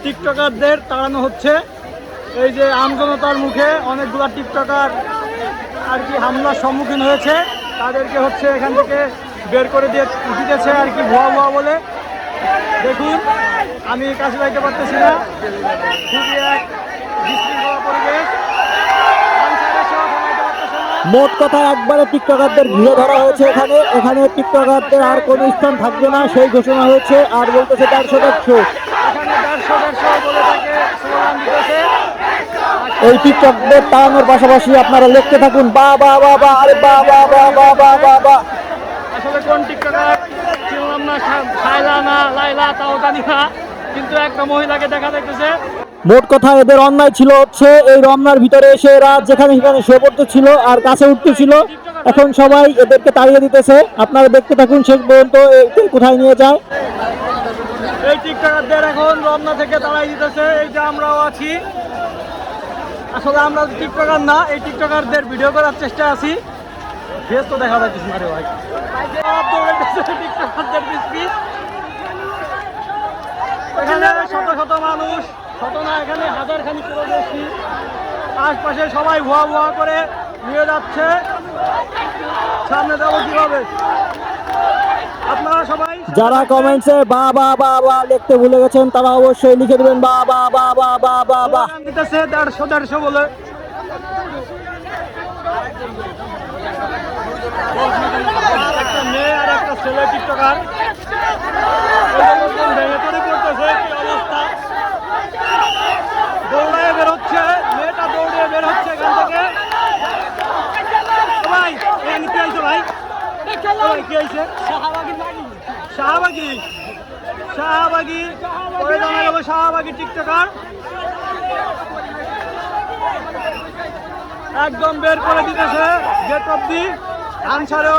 টিকটকারদের তাড়ানো হচ্ছে। এই যে আমজনতার মুখে অনেকগুলো টিকটকার আর কি হামলার সম্মুখীন হয়েছে, তাদেরকে হচ্ছে এখান থেকে বের করে দিতেছে আর কি ভুয়া ভুয়া বলে। দেখুন, আমি কাছে যাইতে পারতেছি না, খুবই এক বিশৃঙ্খলা পরিবেশ। মোট কথা একবারে টিকটকারদের ঘিরে ধরা হয়েছে। এখানে টিকটকারদের আর কোনো স্থান থাকবে না সেই ঘোষণা হয়েছে। আর বলতেছে 150 এই টিকটকদের তাড়ানোর পাশাপাশি আপনারা লিখতে থাকুন বা বা বা বা, আরে বা বা বা বা বা বা বা। আসলে কোন টিকটকার চিনলাম না, শায়লা না লাইলা তাও জানি না, কিন্তু একটা মহিলাকে দেখা যাইতেছে। মোট কথা এদের অন্যায় ছিল হচ্ছে এই রমনার ভিতরে এসে রাত যেখানে সেখানে শুয়ে পড়তেছিল আর কাছে উঠতেছিল। এখন সবাই এদেরকে তাড়িয়ে দিতেছে। আপনারা দেখতে থাকুন শেষ পর্যন্ত কোথায় নিয়ে যায়। এই টিকটকারদের এখন রমনা থেকে তাড়াই দিতেছে। এই যে আমরাও আছি, আসলে আমরা টিকটকার না, এই টিকটকারদের ভিডিও করার চেষ্টা আছি। বেশ তো দেখা যাচ্ছে না রে ভাই, টিকটকারদের পিস এখানে শত শত মানুষ, শত না এখানে হাজার খানিক করে বেশি। আশপাশে সবাই ভুয়া ভুয়া করে নিয়ে যাচ্ছে। সামনে যাবো কিভাবে? আপনারা সবাই যারা কমেন্টসে বা বা বা বা লিখতে ভুলে গেছেন তারা অবশ্যই লিখে দিবেন বা বা বা বা বা বা বা। দিতেছে 150 বলে। একটা মেয়ে আর একটা ছেলে টিকটকার ভেঙে পড়ে পড়তেছে, কি অবস্থা। দৌড়ায় বের হচ্ছে, মেয়েটা দৌড়ে বের হচ্ছে এখান থেকে। ভাই এখানে কি হয়েছে ভাই? কি হয়েছে? শাহবাগী পরে জানা গেল শাহবাগী টিকটকার একদম বের করে দিতেছে গেট অব্দি। আনসারও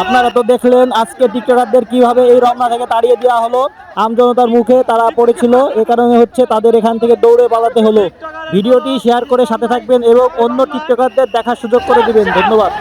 আপনারা তো দেখলেন আজকে টিকটকারদের কিভাবে এই রমনা থেকে তাড়িয়ে দেওয়া হলো। আমজনতার মুখে তারা পড়েছিল, এ কারণে হচ্ছে তাদের এখান থেকে দৌড়ে পালাতে হলো। ভিডিওটি শেয়ার করে সাথে থাকবেন এবং অন্য টিকটকারদের দেখার সুযোগ করে দিবেন। ধন্যবাদ।